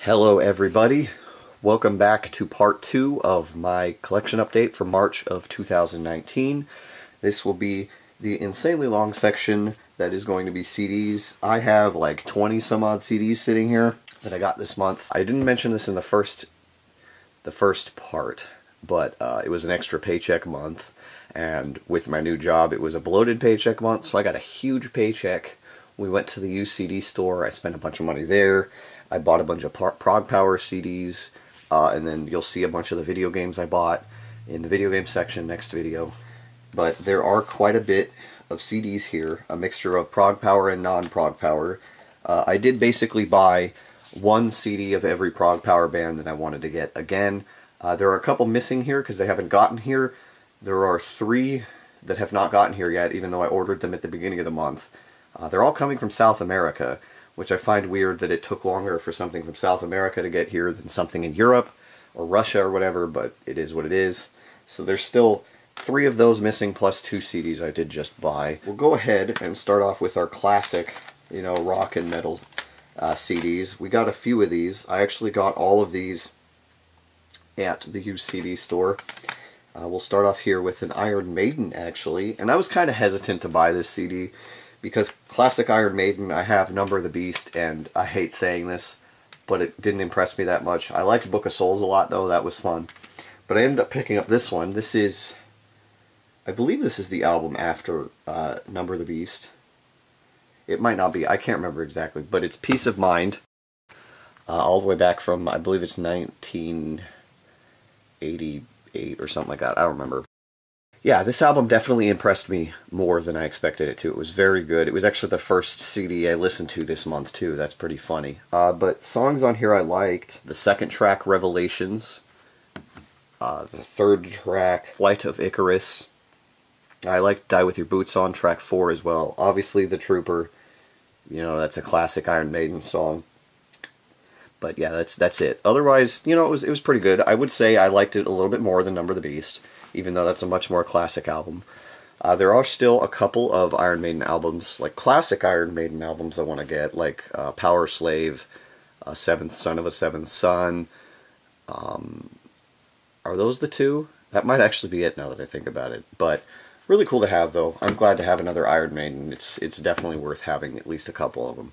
Hello everybody, welcome back to part 2 of my collection update for March of 2019. This will be the insanely long section that is going to be CDs. I have like 20 some odd CDs sitting here that I got this month. I didn't mention this in the first part, but it was an extra paycheck month, and with my new job it was a bloated paycheck month, so I got a huge paycheck. We went to the used CD store, I spent a bunch of money there. I bought a bunch of Prog Power CDs, and then you'll see a bunch of the video games I bought in the video game section next video. But there are quite a bit of CDs here, a mixture of Prog Power and non-Prog Power. I did basically buy one CD of every Prog Power band that I wanted to get again. There are a couple missing here because they haven't gotten here. There are 3 that have not gotten here yet, even though I ordered them at the beginning of the month. They're all coming from South America, which I find weird that it took longer for something from South America to get here than something in Europe or Russia or whatever, but it is what it is. So there's still 3 of those missing plus 2 CDs I did just buy. We'll go ahead and start off with our classic, rock and metal CDs. We got a few of these. I actually got all of these at the used CD store. We'll start off here with an Iron Maiden, actually, and I was kind of hesitant to buy this CD because classic Iron Maiden, I have Number of the Beast, and I hate saying this, but it didn't impress me that much. I liked Book of Souls a lot, though. That was fun. But I ended up picking up this one. This is, I believe this is the album after Number of the Beast. It might not be. I can't remember exactly, but it's Peace of Mind, all the way back from, I believe it's 1988 or something like that. I don't remember. Yeah, this album definitely impressed me more than I expected it to. It was very good. It was actually the first CD I listened to this month, too. That's pretty funny. But songs on here I liked. The second track, Revelations. The third track, Flight of Icarus. I liked Die With Your Boots On, track 4 as well. Obviously, The Trooper. That's a classic Iron Maiden song. But yeah, that's it. Otherwise, it was pretty good. I would say I liked it a little bit more than Number of the Beast, even though that's a much more classic album. There are still a couple of Iron Maiden albums, like classic Iron Maiden albums I want to get, like Power Slave, Seventh Son of a Seventh Son. Are those the 2? That might actually be it now that I think about it. But really cool to have, though. I'm glad to have another Iron Maiden. It's definitely worth having at least a couple of them.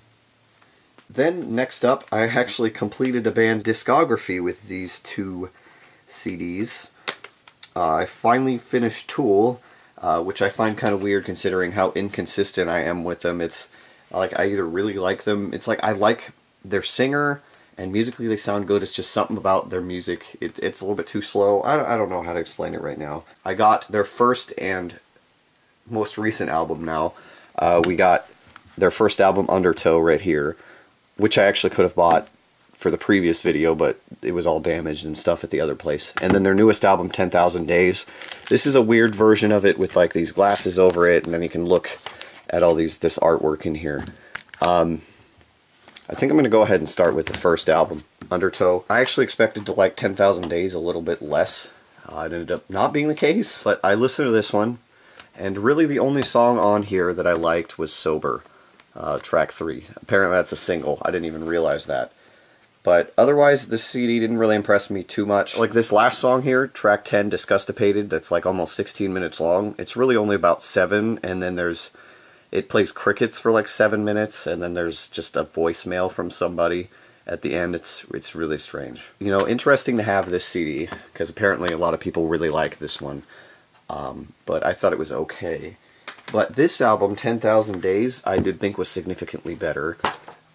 Then, next up, I actually completed a band's discography with these 2 CDs. I finally finished Tool, which I find kind of weird considering how inconsistent I am with them. It's like I either really like them, it's like I like their singer, and musically they sound good, it's just something about their music. It's a little bit too slow. I don't know how to explain it right now. I got their first and most recent album now. We got their first album, Undertow, right here, which I actually could have bought for the previous video, but it was all damaged and stuff at the other place. And then their newest album, 10,000 Days. This is a weird version of it with like these glasses over it, and then you can look at all this artwork in here. I think I'm going to go ahead and start with the first album, Undertow. I actually expected to like 10,000 Days a little bit less. It ended up not being the case, but I listened to this one, and really the only song on here that I liked was Sober, track 3. Apparently that's a single. I didn't even realize that. But otherwise, this CD didn't really impress me too much. Like this last song here, track 10, Disgustipated, that's like almost 16 minutes long. It's really only about 7, and then it plays crickets for like 7 minutes, and then there's just a voicemail from somebody at the end. It's really strange. Interesting to have this CD, because apparently a lot of people really like this one. But I thought it was okay. But this album, 10,000 Days, I did think was significantly better.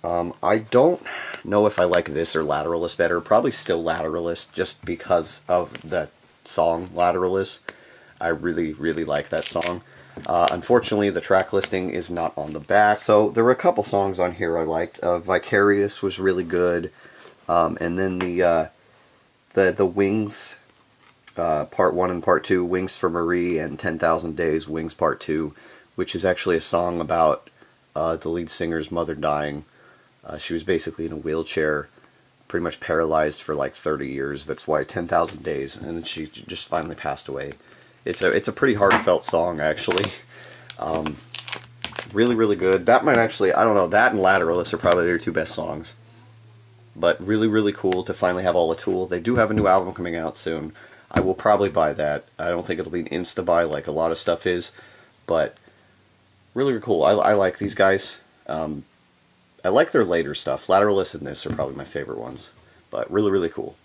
I don't know if I like this or Lateralus better. Probably still Lateralus, just because of the song Lateralus. I really, really like that song. Unfortunately, the track listing is not on the back. So there were a couple songs on here I liked. Vicarious was really good. And then the Wings, Part 1 and Part 2, Wings for Marie, and 10,000 Days, Wings Part 2, which is actually a song about the lead singer's mother dying. She was basically in a wheelchair, pretty much paralyzed for like 30 years. That's why 10,000 Days, and then she just finally passed away. It's a pretty heartfelt song, actually. Really, really good. That might actually, I don't know, that and Lateralus are probably their 2 best songs. but really, really cool to finally have all the Tool. They do have a new album coming out soon. I will probably buy that. I don't think it'll be an insta-buy like a lot of stuff is, but really, really cool. I like these guys. I like their later stuff. Lateralus and this are probably my favorite ones, but really, really cool.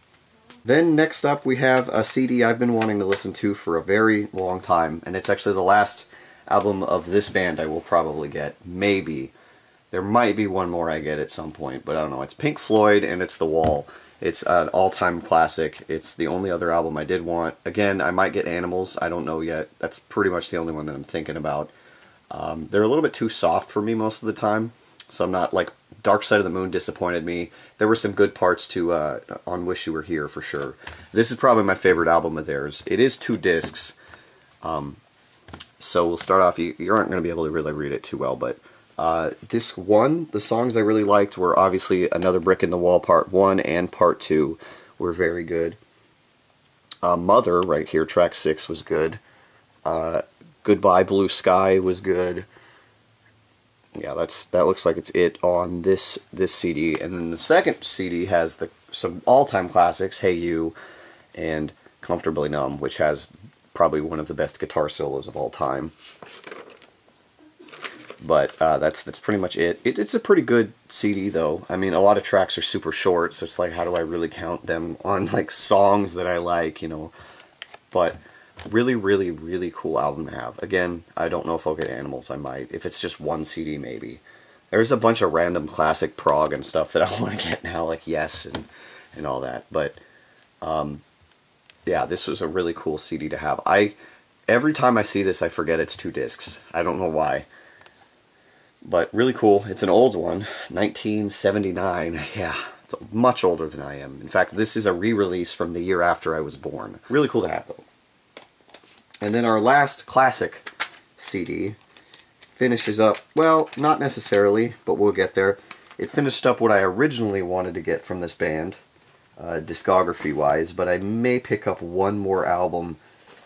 Then next up we have a CD I've been wanting to listen to for a very long time, and it's actually the last album of this band I will probably get. Maybe. There might be one more I get at some point, but I don't know. It's Pink Floyd, and it's The Wall. It's an all-time classic. It's the only other album I did want. Again, I might get Animals. I don't know yet. That's pretty much the only one that I'm thinking about. They're a little bit too soft for me most of the time, so I'm not, like, Dark Side of the Moon disappointed me. There were some good parts to on Wish You Were Here, for sure. This is probably my favorite album of theirs. It is 2 discs, so we'll start off. You aren't going to be able to really read it too well, but disc 1, the songs I really liked were obviously Another Brick in the Wall Part 1 and Part 2 were very good. Mother, right here, track 6 was good. Goodbye Blue Sky was good. Yeah, that looks like it's it on this CD. And then the second CD has some all-time classics, Hey You and Comfortably Numb, which has probably one of the best guitar solos of all time. But that's pretty much it. It's a pretty good CD, though. I mean, a lot of tracks are super short, so it's like, how do I really count them on, like, songs that I like, you know? But really, really, really cool album to have. Again, I don't know if I'll get Animals. I might. If it's just one CD, maybe. There's a bunch of random classic prog and stuff that I want to get now, like Yes and all that. But, yeah, this was a really cool CD to have. Every time I see this, I forget it's 2 discs. I don't know why. But really cool. It's an old one, 1979. Yeah, it's much older than I am. In fact, this is a re-release from the year after I was born. Really cool to have, though. And then our last classic CD finishes up, well, not necessarily, but we'll get there. It finished up what I originally wanted to get from this band, discography-wise, but I may pick up one more album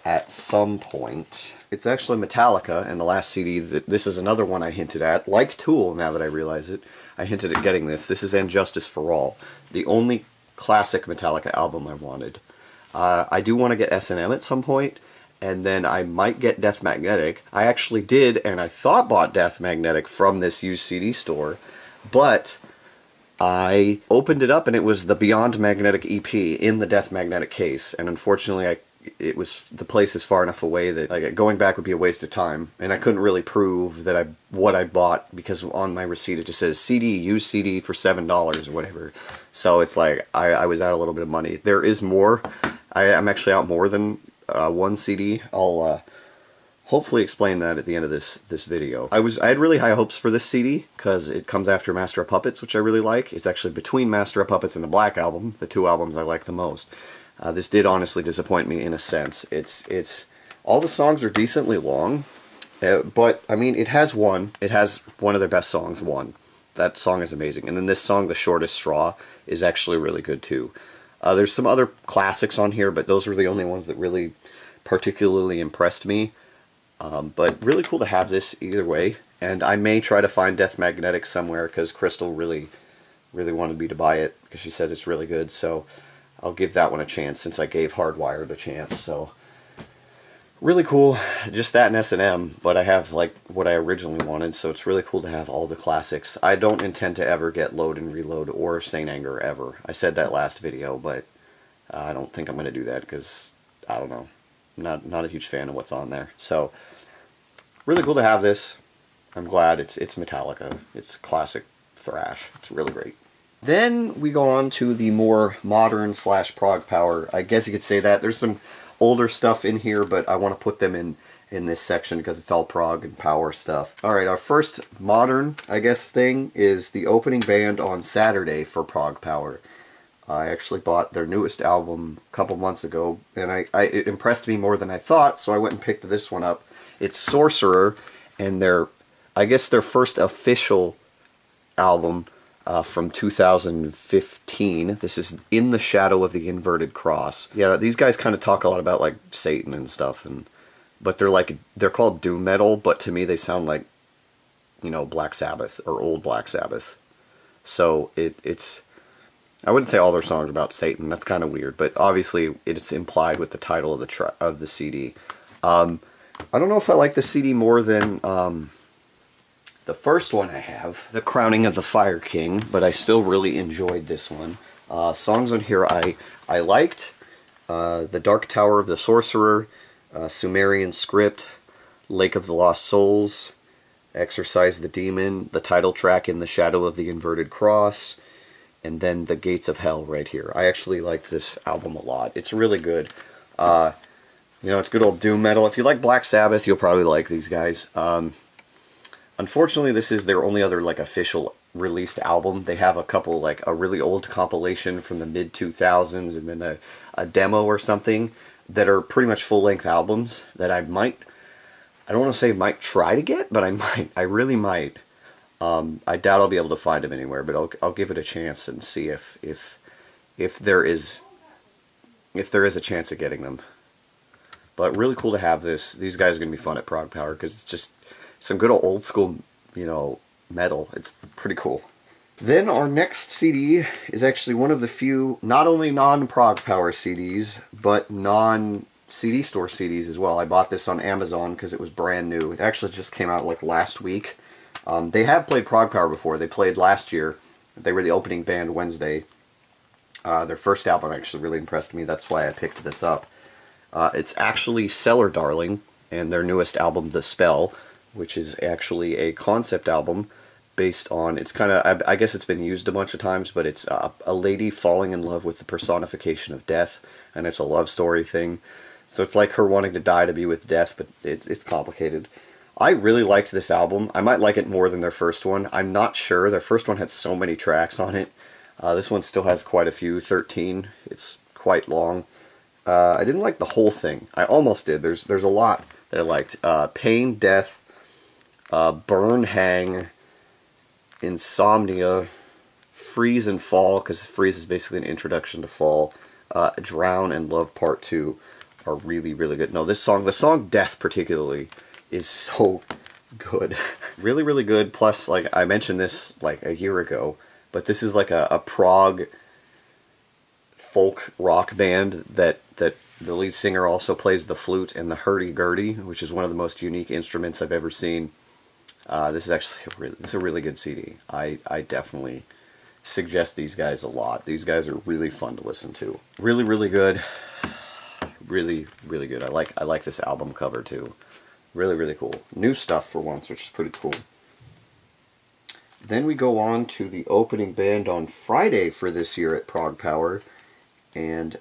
at some point. It's actually Metallica, and the last CD, this is another one I hinted at, like Tool, now that I realize it. I hinted at getting this. This is And Justice for All, the only classic Metallica album I wanted. I do want to get S&M at some point, and then I might get Death Magnetic. I actually did, and I thought bought Death Magnetic from this used CD store, but I opened it up and it was the Beyond Magnetic EP in the Death Magnetic case, and unfortunately the place is far enough away that, like, going back would be a waste of time, and I couldn't really prove that what I bought, because on my receipt it just says CD, used CD for $7 or whatever. So it's like I was out a little bit of money. There is more. I'm actually out more than one CD. I'll hopefully explain that at the end of this video. I had really high hopes for this CD because it comes after Master of Puppets, which I really like. It's actually between Master of Puppets and the Black Album, the 2 albums I like the most. This did honestly disappoint me in a sense. It's all the songs are decently long, but I mean, it has one of their best songs. That song is amazing, and then this song, The Shortest Straw, is actually really good too. There's some other classics on here, but those were the only ones that really particularly impressed me. But really cool to have this either way, and I may try to find Death Magnetic somewhere because Crystal really wanted me to buy it because she says it's really good. So I'll give that one a chance since I gave Hardwired a chance. So really cool, just that and S&M, but I have like what I originally wanted, so it's really cool to have all the classics. I don't intend to ever get Load and Reload or Saint Anger ever. I said that last video, but I don't think I'm going to do that because, I don't know, I'm not a huge fan of what's on there. So really cool to have this. I'm glad it's Metallica. It's classic thrash. It's really great. Then we go on to the more modern / prog power. I guess you could say that. There's some older stuff in here, but I want to put them in this section because it's all prog and power stuff. Alright, our first modern, I guess, thing is the opening band on Saturday for Prog Power. I actually bought their newest album a couple months ago, and it impressed me more than I thought, so I went and picked this one up. It's Sorcerer, and I guess their first official album from 2015. This is In the Shadow of the Inverted Cross. Yeah, these guys kind of talk a lot about like Satan and stuff, but they're called doom metal, but to me they sound like, you know, Black Sabbath or old Black Sabbath. So it's I wouldn't say all their songs are about Satan. That's kind of weird, but obviously it's implied with the title of the CD. I don't know if I like the CD more than the first one I have, The Crowning of the Fire King, but I still really enjoyed this one. Songs on here I liked. The Dark Tower of the Sorcerer, Sumerian Script, Lake of the Lost Souls, Exorcise the Demon, the title track In the Shadow of the Inverted Cross, and then The Gates of Hell right here. I actually liked this album a lot. It's really good. You know, it's good old doom metal. If you like Black Sabbath, you'll probably like these guys. Unfortunately, this is their only other like official released album. They have a couple, like a really old compilation from the mid-2000s and then a demo or something that are pretty much full-length albums that I don't want to say might try to get, but I really might. I doubt I'll be able to find them anywhere, but I'll give it a chance and see if there is a chance of getting them. But really cool to have this. These guys are going to be fun at Prog Power because it's just some good old school, you know, metal. It's pretty cool. Then our next CD is actually one of the few, not only non-Prog Power CDs, but non-CD store CDs as well. I bought this on Amazon because it was brand new. It actually just came out like last week. They have played Prog Power before. They played last year. They were the opening band Wednesday. Their first album actually really impressed me. That's why I picked this up. It's actually Cellar Darling and their newest album, The Spell, which is actually a concept album based on, it's kind of, I guess it's been used a bunch of times, but it's a lady falling in love with the personification of death, and it's a love story thing. So it's like her wanting to die to be with death, but it's complicated. I really liked this album. I might like it more than their first one. I'm not sure. Their first one had so many tracks on it. This one still has quite a few, 13. It's quite long. I didn't like the whole thing. I almost did. There's a lot that I liked. Pain, Death, Burn, Hang, Insomnia, Freeze and Fall, because Freeze is basically an introduction to Fall, Drown, and Love Part 2 are really, really good. No, the song Death particularly is so good. Really, really good. Plus, like, I mentioned this like a year ago, but this is like a prog folk rock band that the lead singer also plays the flute and the hurdy-gurdy, which is one of the most unique instruments I've ever seen. This is actually a really good CD. I definitely suggest these guys a lot. These guys are really fun to listen to. Really, really good. Really, really good. I like this album cover too. Really, really cool. New stuff for once, which is pretty cool. Then we go on to the opening band on Friday for this year at Prog Power. And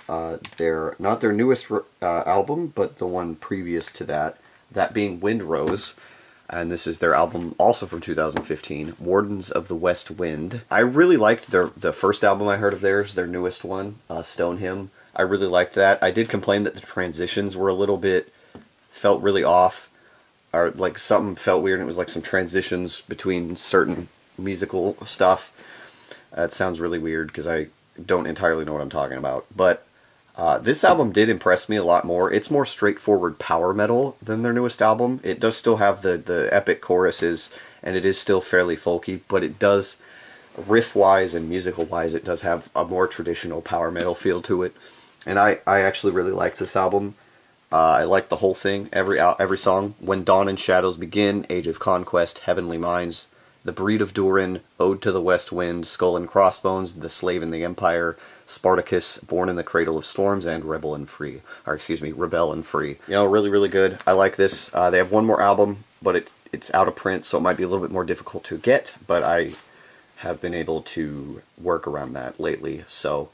they're not their newest album, but the one previous to that being Windrose. And this is their album also from 2015, Wardens of the West Wind. I really liked the first album I heard of theirs, their newest one, Stone Hymn. I really liked that. I did complain that the transitions were a little bit, felt really off, or like something felt weird, and it was like some transitions between certain musical stuff. That sounds really weird because I don't entirely know what I'm talking about, but this album did impress me a lot more. It's more straightforward power metal than their newest album. It does still have the epic choruses, and it is still fairly folky, but it does, riff-wise and musical-wise, it does have a more traditional power metal feel to it. And I actually really liked this album. I liked the whole thing, every song. When Dawn and Shadows Begin, Age of Conquest, Heavenly Minds, The Breed of Durin, Ode to the West Wind, Skull and Crossbones, The Slave and the Empire, Spartacus, Born in the Cradle of Storms, and Rebel and Free. You know, really, really good. I like this. They have one more album, but it's out of print, so it might be a little bit more difficult to get, but I have been able to work around that lately. So,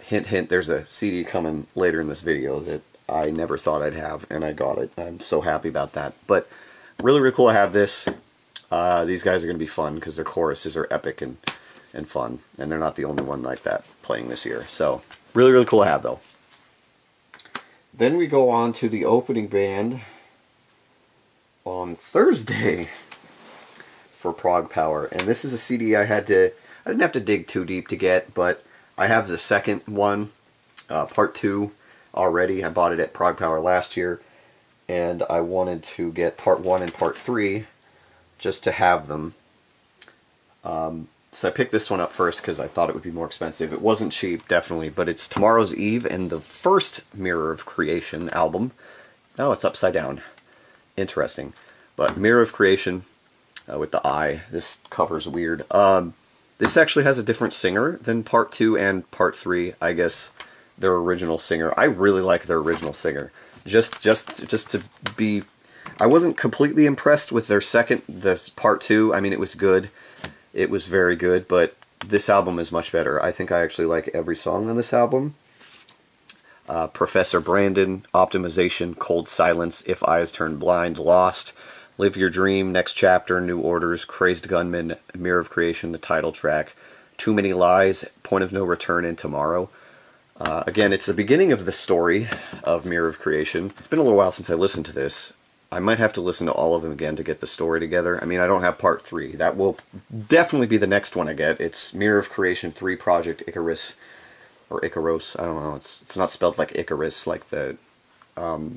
hint, hint, there's a CD coming later in this video that I never thought I'd have, and I got it. I'm so happy about that. But really, really cool to have this. These guys are going to be fun because their choruses are epic and fun, and they're not the only one like that playing this year. So, really, really cool to have, though. Then we go on to the opening band on Thursday for Prog Power, and this is a CD I didn't have to dig too deep to get, but I have the second one, part 2, already. I bought it at Prog Power last year, and I wanted to get part 1 and part 3 just to have them. So I picked this one up first because I thought it would be more expensive. It wasn't cheap, definitely, but it's Tomorrow's Eve and the first Mirror of Creation album. Oh, it's upside down. Interesting. But Mirror of Creation with the eye. This cover's weird. This actually has a different singer than Part 2 and Part 3. I guess their original singer. I really like their original singer. Just to be... I wasn't completely impressed with their this Part 2. I mean, it was good. It was very good, but this album is much better. I think I actually like every song on this album. Professor Brandon, Optimization, Cold Silence, If Eyes Turn Blind, Lost, Live Your Dream, Next Chapter, New Orders, Crazed Gunman, Mirror of Creation, the title track, Too Many Lies, Point of No Return, and Tomorrow. Again, it's the beginning of the story of Mirror of Creation. It's been a little while since I listened to this. I might have to listen to all of them again to get the story together. I mean, I don't have Part 3. That will definitely be the next one I get. It's Mirror of Creation 3 Project Icarus, or Icaros, I don't know. It's not spelled like Icarus, like the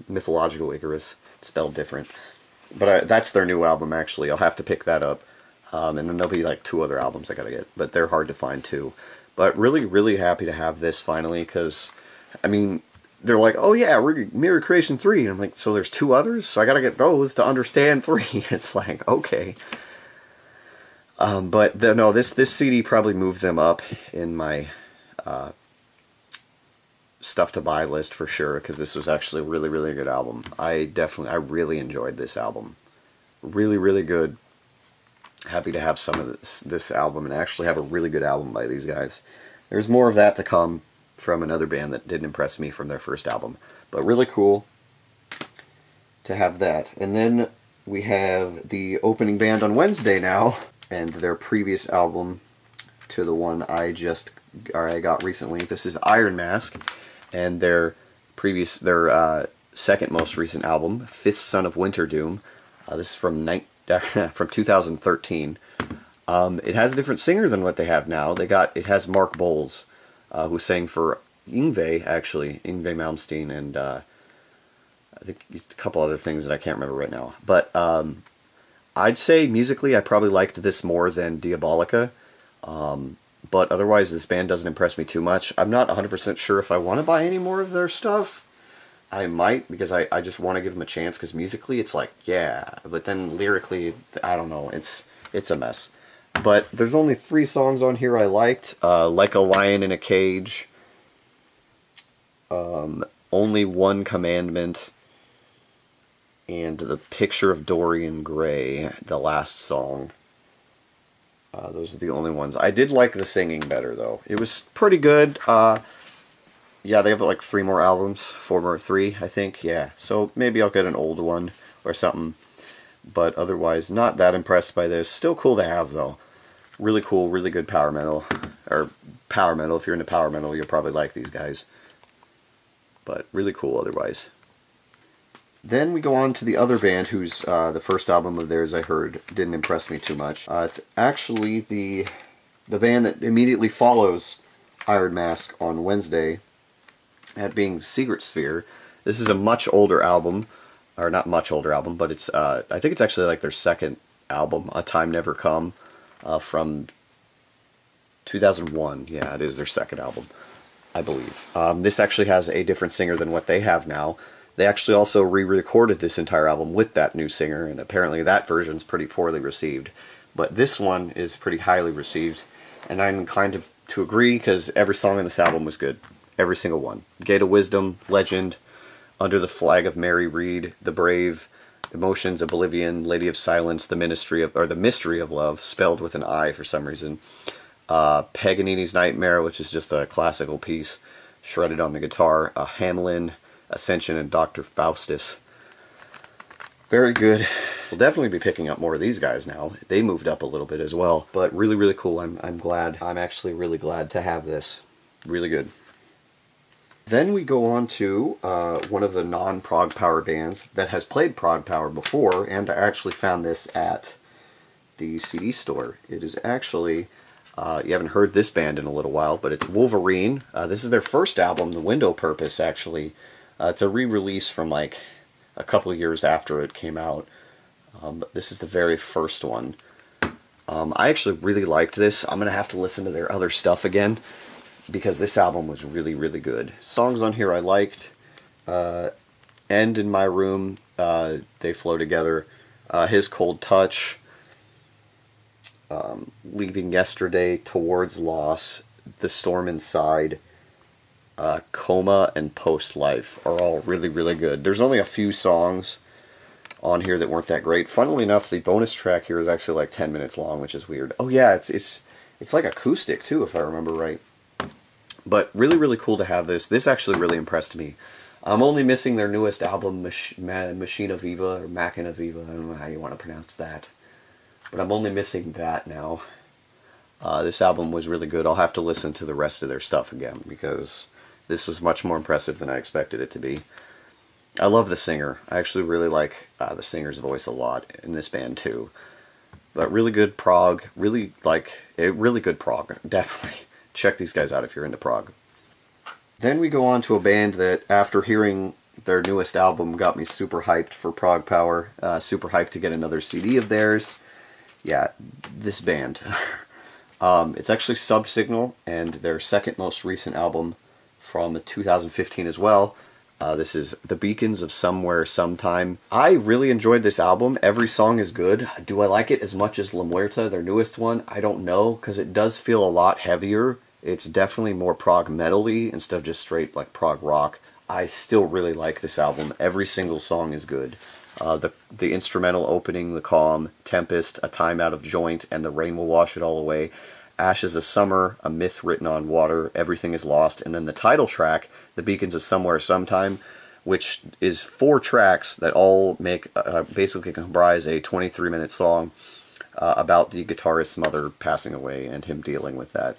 mythological Icarus. It's spelled different. But that's their new album, actually. I'll have to pick that up. And then there'll be like 2 other albums I gotta get. But they're hard to find, too. But really, really happy to have this finally, because, I mean... They're like, oh yeah, we're Mirror Creation 3. And I'm like, so there's 2 others? So I gotta get those to understand 3. It's like, okay. But no, this CD probably moved them up in my stuff to buy list for sure, because this was actually a really, really good album. I really enjoyed this album. Really, really good. Happy to have some of this album and actually have a really good album by these guys. There's more of that to come from another band that didn't impress me from their first album. But really cool to have that. And then we have the opening band on Wednesday now, and their previous album to the one I got recently. This is Iron Mask, and their second most recent album, Fifth Son of Winter Doom. This is from 2013. It has a different singer than what they have now. It has Mark Bowles, who sang for Yngwie, actually, Yngwie Malmsteen, and I think a couple other things that I can't remember right now. But I'd say musically I probably liked this more than Diabolica, but otherwise this band doesn't impress me too much. I'm not 100% sure if I want to buy any more of their stuff. I might, because I just want to give them a chance, because musically it's like, yeah, but then lyrically, I don't know, it's a mess. But there's only 3 songs on here I liked. Like a Lion in a Cage, Only One Commandment, and The Picture of Dorian Gray, the last song. Those are the only ones. I did like the singing better, though. It was pretty good. Yeah, they have like 3 more albums. 3, I think. Yeah, so maybe I'll get an old one or something. But otherwise, not that impressed by this. Still cool to have, though. Really cool, really good power metal. Or power metal. If you're into power metal, you'll probably like these guys. But really cool otherwise. Then we go on to the other band whose the first album of theirs I heard didn't impress me too much. It's actually the band that immediately follows Iron Mask on Wednesday, that being Secret Sphere. This is a much older album, or not much older album, but it's I think it's actually like their second album, A Time Never Come, from 2001. Yeah, it is their second album, I believe. This actually has a different singer than what they have now. They actually also re-recorded this entire album with that new singer, and apparently that version's pretty poorly received. But this one is pretty highly received, and I'm inclined to agree, because every song on this album was good. Every single one. Gate of Wisdom, Legend, Under the Flag of Mary Read, The Brave, Emotions, Oblivion, Lady of Silence, The Mystery of Love, spelled with an I for some reason. Paganini's Nightmare, which is just a classical piece, shredded on the guitar. Hamelin, Ascension, and Dr. Faustus. Very good. We'll definitely be picking up more of these guys now. They moved up a little bit as well, but really, really cool. I'm glad. I'm actually really glad to have this. Really good. Then we go on to one of the non-prog power bands that has played prog power before, and I actually found this at the CD store. It is actually, you haven't heard this band in a little while, but it's Wolverine. This is their first album, The Window Purpose, actually. It's a re-release from like a couple of years after it came out. But this is the very first one. I actually really liked this. I'm going to have to listen to their other stuff again, because this album was really, really good. Songs on here I liked. End in My Room, they flow together. His Cold Touch, Leaving Yesterday, Towards Loss, The Storm Inside, Coma, and Post Life are all really, really good. There's only a few songs on here that weren't that great. Funnily enough, the bonus track here is actually like 10 minutes long, which is weird. Oh yeah, it's like acoustic too, if I remember right. But really, really cool to have this. This actually really impressed me. I'm only missing their newest album, Machina Viva, or Machina Viva, I don't know how you want to pronounce that. But I'm only missing that now. This album was really good. I'll have to listen to the rest of their stuff again, because this was much more impressive than I expected it to be. I love the singer. I actually really like the singer's voice a lot in this band too. But really good prog, really good prog, definitely. Check these guys out if you're into prog. Then we go on to a band that, after hearing their newest album, got me super hyped for prog power, super hyped to get another CD of theirs. Yeah, this band. It's actually Subsignal, and their second most recent album from 2015 as well. This is The Beacons of Somewhere Sometime. I really enjoyed this album. Every song is good. Do I like it as much as La Muerta, their newest one? I don't know, because it does feel a lot heavier. It's definitely more prog metal-y instead of just straight like prog rock. I still really like this album. Every single song is good. The instrumental opening, The Calm, Tempest, A Time Out of Joint, and The Rain Will Wash It All Away, Ashes of Summer, A Myth Written on Water, Everything is Lost, and then the title track, The Beacons of Somewhere Sometime, which is 4 tracks that all make basically comprise a 23-minute song about the guitarist's mother passing away and him dealing with that.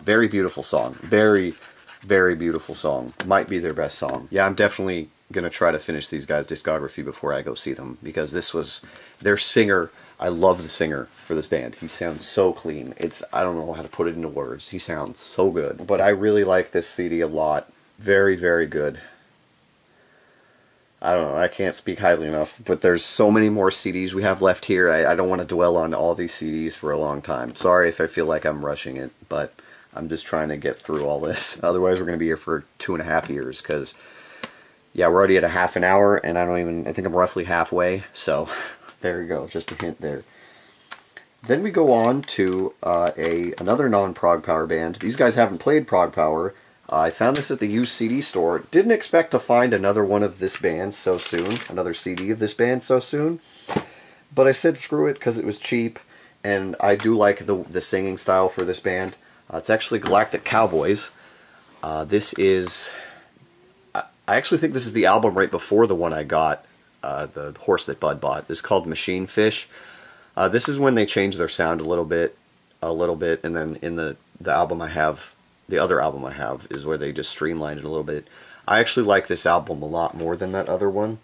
Very beautiful song. Very, very beautiful song. Might be their best song. Yeah, I'm definitely going to try to finish these guys' discography before I go see them, because this was their singer. I love the singer for this band. He sounds so clean. I don't know how to put it into words. He sounds so good. But I really like this CD a lot. Very, very good. I don't know, I can't speak highly enough, but there's so many more CDs we have left here. I don't want to dwell on all these CDs for a long time. Sorry if I feel like I'm rushing it, but I'm just trying to get through all this. Otherwise, we're going to be here for 2.5 years, because, yeah, we're already at a half an hour, and I think I'm roughly halfway, so there you go, just a hint there. Then we go on to another non-prog power band. These guys haven't played prog power. I found this at the used CD store. Didn't expect to find another one of this band so soon, another CD of this band so soon. But I said screw it, because it was cheap, and I do like the singing style for this band. It's actually Galactic Cowboys. This is... I actually think this is the album right before the one I got, the horse that Bud bought. This is called Machine Fish. This is when they changed their sound a little bit, and then in the album I have... The other album I have is where they just streamlined it a little bit. I actually like this album a lot more than that other one.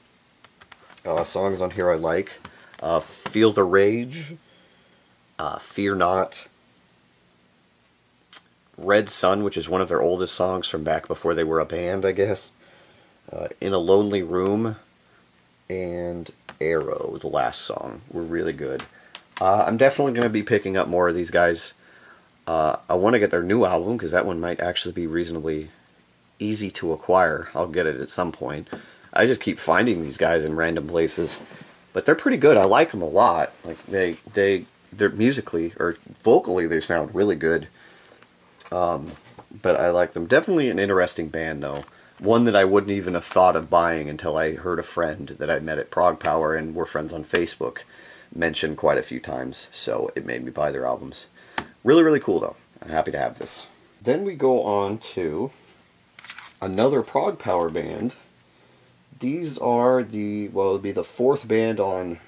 Songs on here I like. Feel the Rage. Fear Not. Red Sun, which is one of their oldest songs from back before they were a band, I guess. In a Lonely Room. And Arrow, the last song, were really good. I'm definitely going to be picking up more of these guys. I want to get their new album, because that one might actually be reasonably easy to acquire. I'll get it at some point. I just keep finding these guys in random places, but they're pretty good. I like them a lot. Like they're musically or vocally they sound really good. But I like them. Definitely an interesting band though. One that I wouldn't even have thought of buying until I heard a friend that I met at Prog Power and we're friends on Facebook mention quite a few times. So it made me buy their albums. Really, really cool, though. I'm happy to have this. Then we go on to another prog power band. These are it'll be the fourth band on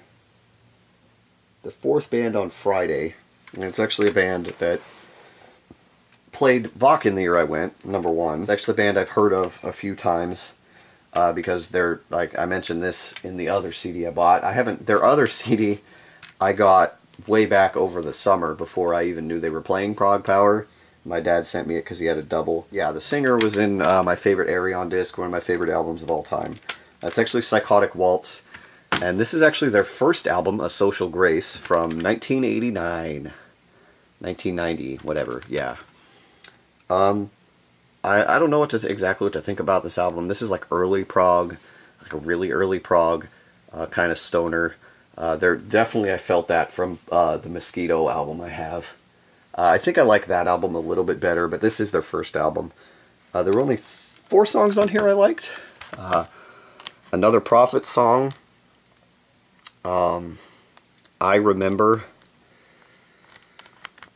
Friday. And it's actually a band that played Wacken the year I went, #1. It's actually a band I've heard of a few times, because they're, like I mentioned this in the other CD I bought. Their other CD I got way back over the summer before I even knew they were playing Prog Power. My dad sent me it because he had a double. Yeah, the singer was in my favorite Arion disc, one of my favorite albums of all time. It's actually Psychotic Waltz. And this is actually their first album, A Social Grace, from 1989. 1990, whatever, yeah. I don't know exactly what to think about this album. This is like early prog, like a really early prog, kind of stoner. Definitely I felt that from the Mosquito album I have. I think I like that album a little bit better, but this is their first album. There were only 4 songs on here I liked. Another Prophet song. I Remember,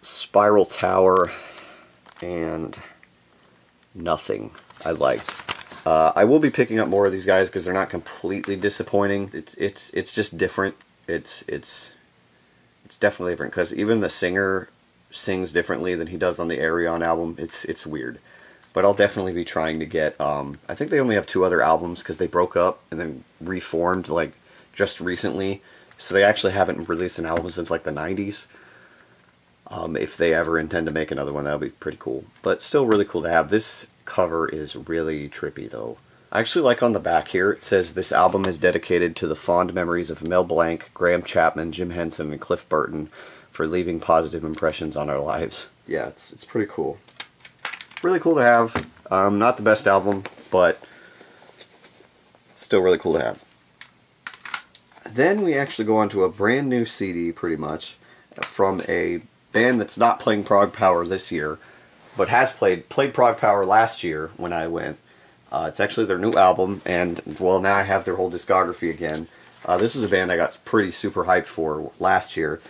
Spiral Tower, and Nothing I liked. I will be picking up more of these guys because they're not completely disappointing. It's just different. It's definitely different because even the singer sings differently than he does on the Arion album. It's weird. But I'll definitely be trying to get, I think they only have 2 other albums because they broke up and then reformed like just recently. So they actually haven't released an album since like the 90s. If they ever intend to make another one, that would be pretty cool. But still really cool to have. This cover is really trippy though. I actually like on the back here, it says this album is dedicated to the fond memories of Mel Blanc, Graham Chapman, Jim Henson, and Cliff Burton for leaving positive impressions on our lives. Yeah, it's pretty cool. Really cool to have. Not the best album, but still really cool to have. Then we actually go on to a brand new CD, pretty much, from a band that's not playing Prog Power this year, but has played Prog Power last year when I went. It's actually their new album, and, well, now I have their whole discography again. This is a band I got pretty super hyped for last year.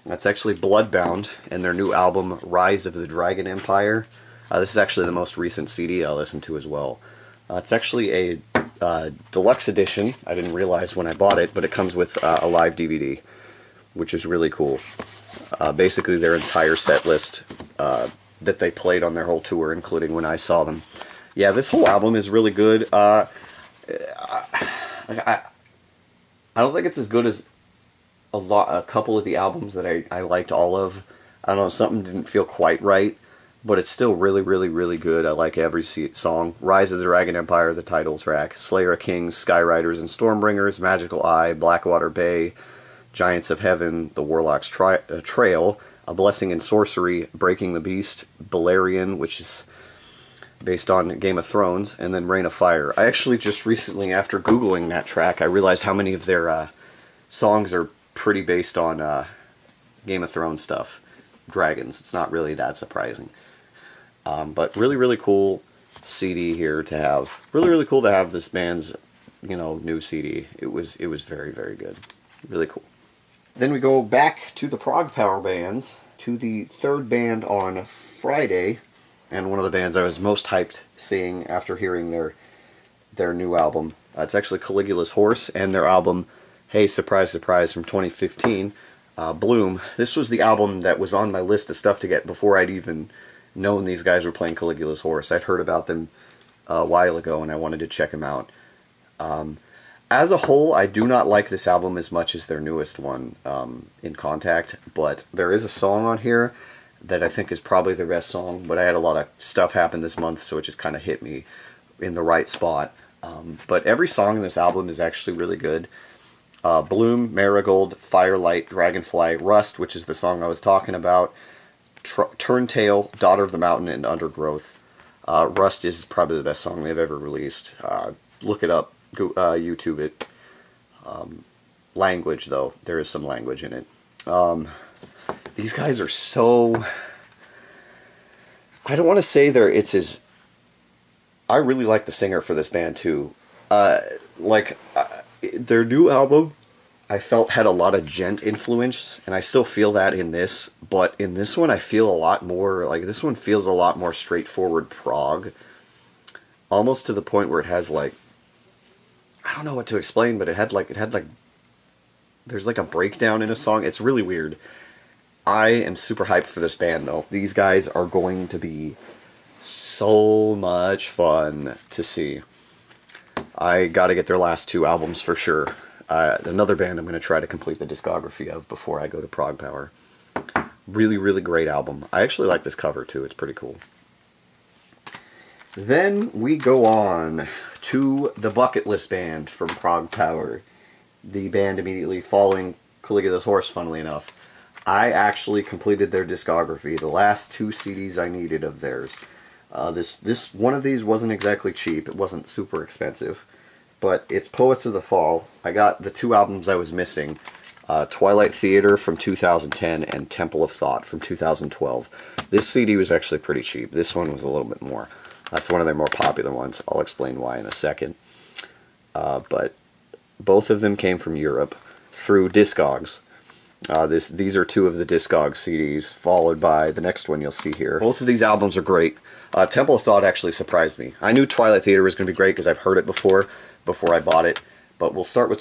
That's actually Bloodbound, and their new album, Rise of the Dragon Empire. This is actually the most recent CD I listened to as well. It's actually a deluxe edition. I didn't realize when I bought it, but it comes with a live DVD, which is really cool. Basically their entire set list that they played on their whole tour, including when I saw them. Yeah, this whole album is really good. I don't think it's as good as a couple of the albums that I liked all of. I don't know, something didn't feel quite right, but it's still really, really, really good. I like every song. Rise of the Dragon Empire, the title track, Slayer of Kings, Skyriders and Stormbringers, Magical Eye, Blackwater Bay, Giants of Heaven, The Warlock's Trail, A Blessing in Sorcery, Breaking the Beast, Balerion, which is based on Game of Thrones, and then Reign of Fire. I actually just recently, after Googling that track, I realized how many of their songs are pretty based on Game of Thrones stuff. Dragons. It's not really that surprising. But really, really cool CD here to have. Really, really cool to have this band's, new CD. It was very, very good. Really cool. Then we go back to the Prog Power bands, to the third band on Friday, and one of the bands I was most hyped seeing after hearing their new album. It's actually Caligulas Horse, and their album, hey, surprise, surprise, from 2015, Bloom. This was the album that was on my list of stuff to get before I'd even known these guys were playing Caligulas Horse. I'd heard about them a while ago, and I wanted to check them out. As a whole, I do not like this album as much as their newest one, In Contact, but there is a song on here that I think is probably their best song, but I had a lot of stuff happen this month, so it just kind of hit me in the right spot. But every song in this album is actually really good. Bloom, Marigold, Firelight, Dragonfly, Rust, which is the song I was talking about, Turntail, Daughter of the Mountain, and Undergrowth. Rust is probably the best song they've ever released. Look it up. Go, YouTube it. Language, though. There is some language in it. These guys are so... I don't want to say it's as... I really like the singer for this band, too. Their new album, I felt had a lot of gent influence, and I still feel that in this, but in this one I feel a lot more, this one feels a lot more straightforward prog. Almost to the point where it has, I don't know what to explain, but it had there's a breakdown in a song. It's really weird. I am super hyped for this band, though. These guys are going to be so much fun to see. I gotta get their last 2 albums for sure. Another band I'm going to try to complete the discography of before I go to Prog Power. Really, really great album. I actually like this cover, too. It's pretty cool. Then we go on to the Bucket List Band from Prog Power. the band immediately following Caligulas Horse, funnily enough. I actually completed their discography, the last 2 CDs I needed of theirs. This one of these wasn't exactly cheap, it wasn't super expensive, but it's Poets of the Fall. I got the 2 albums I was missing, Twilight Theater from 2010 and Temple of Thought from 2012. This CD was actually pretty cheap. This one was a little bit more. That's one of their more popular ones. I'll explain why in a second. But both of them came from Europe through Discogs. These are 2 of the Discogs CDs, followed by the next one you'll see here. Both of these albums are great. Temple of Thought actually surprised me. I knew Twilight Theater was going to be great because I've heard it before I bought it. But we'll start with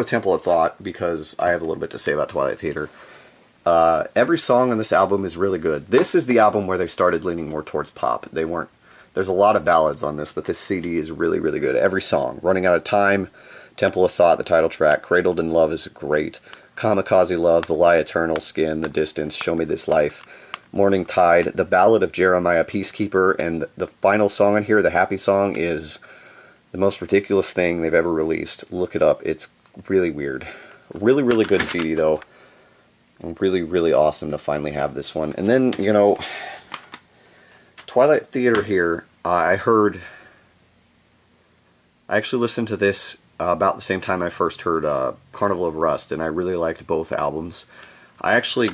Temple of Thought because I have a little bit to say about Twilight Theater. Every song on this album is really good. This is the album where they started leaning more towards pop. They weren't. There's a lot of ballads on this, but this CD is really, really good. Every song. Running Out of Time, Temple of Thought, the title track, Cradled in Love is great. Kamikaze Love, The Lie Eternal, Skin, The Distance, Show Me This Life, Morning Tide, The Ballad of Jeremiah Peacekeeper, and the final song on here, the happy song, is the most ridiculous thing they've ever released. Look it up. It's really weird. Really, really good CD, though. Really, really awesome to finally have this one. And then, you know, Twilight Theater here, I actually listened to this about the same time I first heard Carnival of Rust, and I really liked both albums. I actually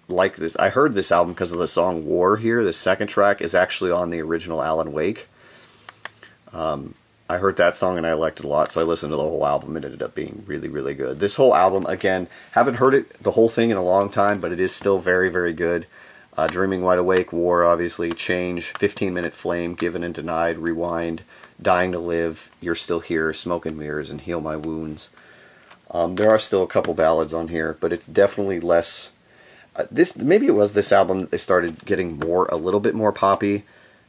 like this. I heard this album because of the song War here. The second track is actually on the original Alan Wake. I heard that song and I liked it a lot, so I listened to the whole album. It ended up being really, really good. This whole album, again, haven't heard it the whole thing in a long time, but it is still very, very good. Dreaming Wide Awake, War, obviously, Change, 15-Minute Flame, Given and Denied, Rewind, Dying to Live, You're Still Here, Smoke and Mirrors, and Heal My Wounds. There are still a couple ballads on here, but it's definitely less... maybe it was this album that they started getting a little bit more poppy,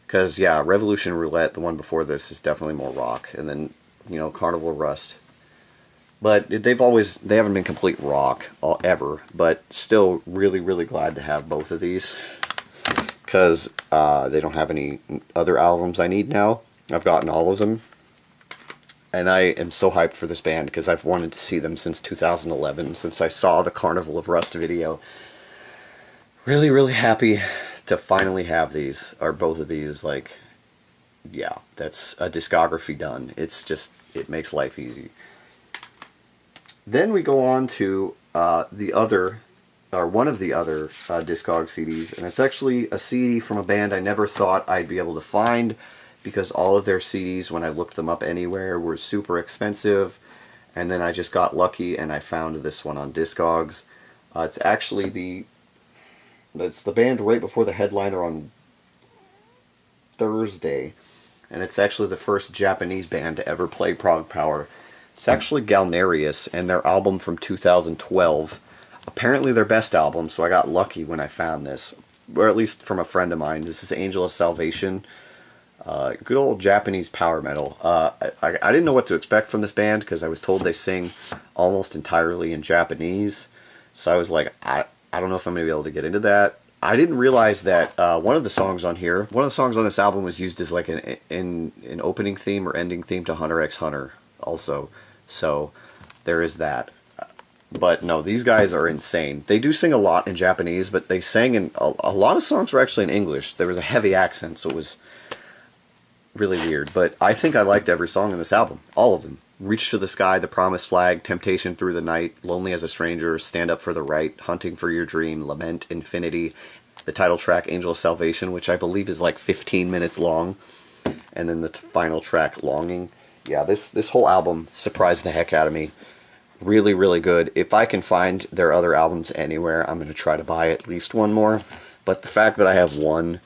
because, yeah, Revolution Roulette, the one before this, is definitely more rock, and then, you know, Carnival of Rust. But they haven't been complete rock ever, but still really, really glad to have both of these, because they don't have any other albums I need now. I've gotten all of them, and I am so hyped for this band, because I've wanted to see them since 2011, since I saw the Carnival of Rust video. Really, really happy to finally have these, or both of these. Like, yeah, that's a discography done. It's just, it makes life easy. Then we go on to one of the other Discog CDs, and it's actually a CD from a band I never thought I'd be able to find, because all of their CDs, when I looked them up anywhere, were super expensive, and then I just got lucky and I found this one on Discogs. It's actually the band right before the headliner on Thursday, and it's actually the first Japanese band to ever play Prog Power. It's actually Galnarius, and their album from 2012. Apparently their best album, so I got lucky when I found this, or at least from a friend of mine. This is Angel of Salvation. Good old Japanese power metal. I didn't know what to expect from this band, because I was told they sing almost entirely in Japanese, so I was like, I don't know if I'm going to be able to get into that. I didn't realize that one of the songs on this album was used as like an opening theme or ending theme to Hunter x Hunter also. So there is that. But no, these guys are insane. They do sing a lot in Japanese, but they sang in a lot of songs were actually in English. There was a heavy accent, so it was really weird. But I think I liked every song in this album. All of them. Reach to the Sky, The Promised Flag, Temptation Through the Night, Lonely as a Stranger, Stand Up for the Right, Hunting for Your Dream, Lament, Infinity, the title track, Angel of Salvation, which I believe is like 15 minutes long, and then the final track, Longing. Yeah, this whole album surprised the heck out of me. Really, really good. If I can find their other albums anywhere, I'm going to try to buy at least one more, but the fact that I have one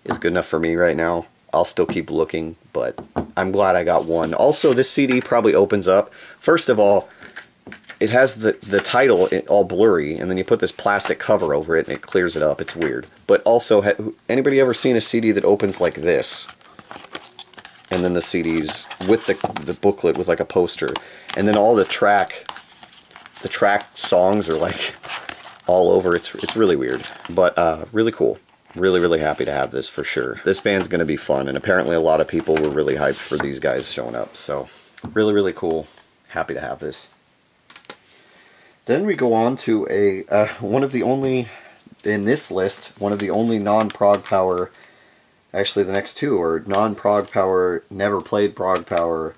is good enough for me right now. I'll still keep looking, but I'm glad I got one. Also, this CD probably opens up. First of all, it has the title all blurry, and then you put this plastic cover over it, and it clears it up. It's weird. But also, anybody ever seen a CD that opens like this? And then the CDs with the booklet with like a poster, and then all the track songs are like all over. It's really weird, but really cool. Really, really happy to have this for sure. This band's going to be fun, and apparently a lot of people were really hyped for these guys showing up. So, really, really cool. Happy to have this. Then we go on to one of the only, in this list, one of the only non-prog power, actually the next two are non-prog power, never played prog power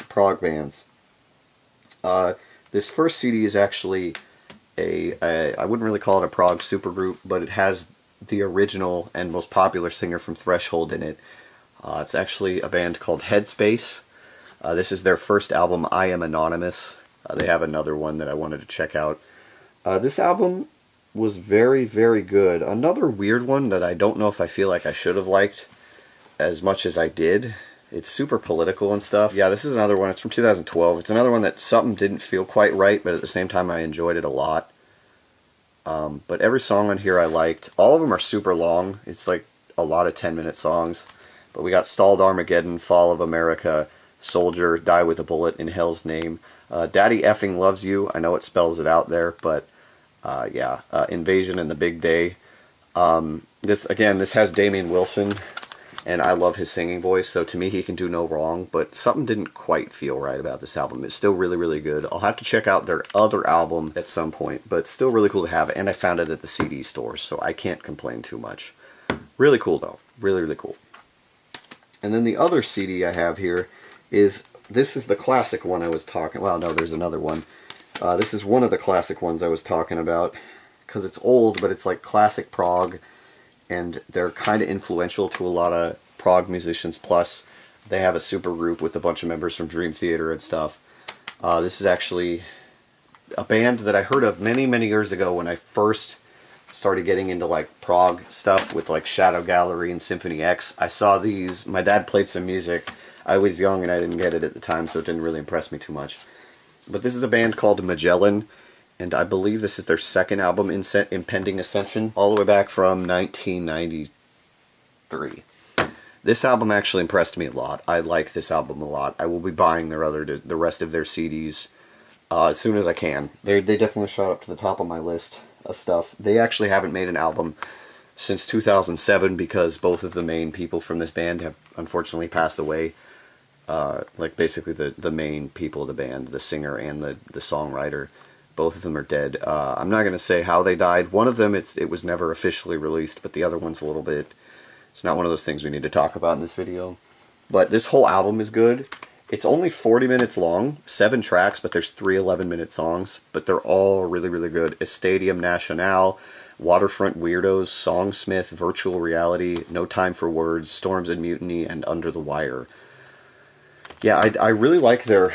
prog bands. This first CD is actually I wouldn't really call it a prog supergroup, but it has the original and most popular singer from Threshold in it. It's actually a band called Headspace. This is their first album, I Am Anonymous. They have another one that I wanted to check out. This album was very, very good. Another weird one that I don't know if I feel like I should have liked as much as I did. It's super political and stuff. Yeah, this is another one. It's from 2012. It's another one that something didn't feel quite right, but at the same time I enjoyed it a lot. But every song on here I liked. All of them are super long. It's like a lot of 10-minute songs. But we got Stalled Armageddon, Fall of America, Soldier, Die with a Bullet, In Hell's Name. Daddy Effing Loves You. I know it spells it out there, but yeah. Invasion and the Big Day. This has Damian Wilson, and I love his singing voice, so to me he can do no wrong, but something didn't quite feel right about this album. It's still really, really good. I'll have to check out their other album at some point, but still really cool to have, and I found it at the CD stores, so I can't complain too much. Really cool though. Really, really cool. And then the other CD I have here is, this is the classic one I was talking, well no, there's another one. This is one of the classic ones I was talking about, because it's old, but it's like classic prog, and they're kind of influential to a lot of prog musicians, plus they have a super group with a bunch of members from Dream Theater and stuff. This is actually a band that I heard of many, many years ago when I first started getting into like prog stuff with like Shadow Gallery and Symphony X. I saw these, my dad played some music. I was young and I didn't get it at the time, so it didn't really impress me too much. But this is a band called Magellan, and I believe this is their second album, Impending Ascension, all the way back from 1993. This album actually impressed me a lot. I like this album a lot. I will be buying the rest of their CDs as soon as I can. They definitely shot up to the top of my list of stuff. They actually haven't made an album since 2007 because both of the main people from this band have unfortunately passed away. Like basically the main people of the band, the singer and the songwriter. Both of them are dead. I'm not going to say how they died. One of them, it was never officially released, but the other one's a little bit... It's not one of those things we need to talk about in this video. But this whole album is good. It's only 40 minutes long, 7 tracks, but there's 3 11-minute songs. But they're all really, really good. Estadium Nacional, Waterfront Weirdos, Songsmith, Virtual Reality, No Time for Words, Storms and Mutiny, and Under the Wire. Yeah, I really like their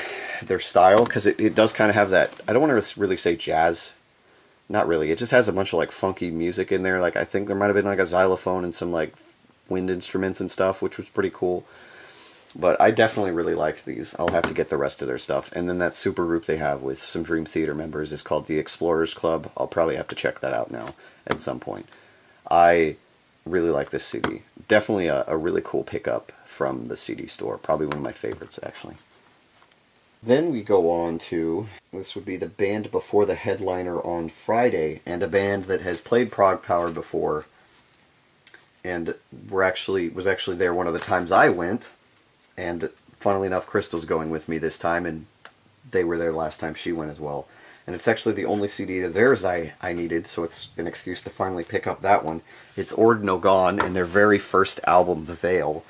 style, because it does kind of have that, I don't want to really say jazz, not really, it just has a bunch of like funky music in there. Like I think there might have been like a xylophone and some like wind instruments and stuff, which was pretty cool. But I definitely really liked these. I'll have to get the rest of their stuff. And then that super group they have with some Dream Theater members is called the Explorers Club. I'll probably have to check that out now at some point. I really like this CD. Definitely a really cool pickup from the CD store. Probably one of my favorites, actually. Then we go on to, this would be the band before the headliner on Friday, and a band that has played Prog Power before, and was actually there one of the times I went, and funnily enough, Crystal's going with me this time, and they were there last time she went as well. And it's actually the only CD of theirs I needed, so it's an excuse to finally pick up that one. It's Ordinal Gone, and their very first album, The Veil.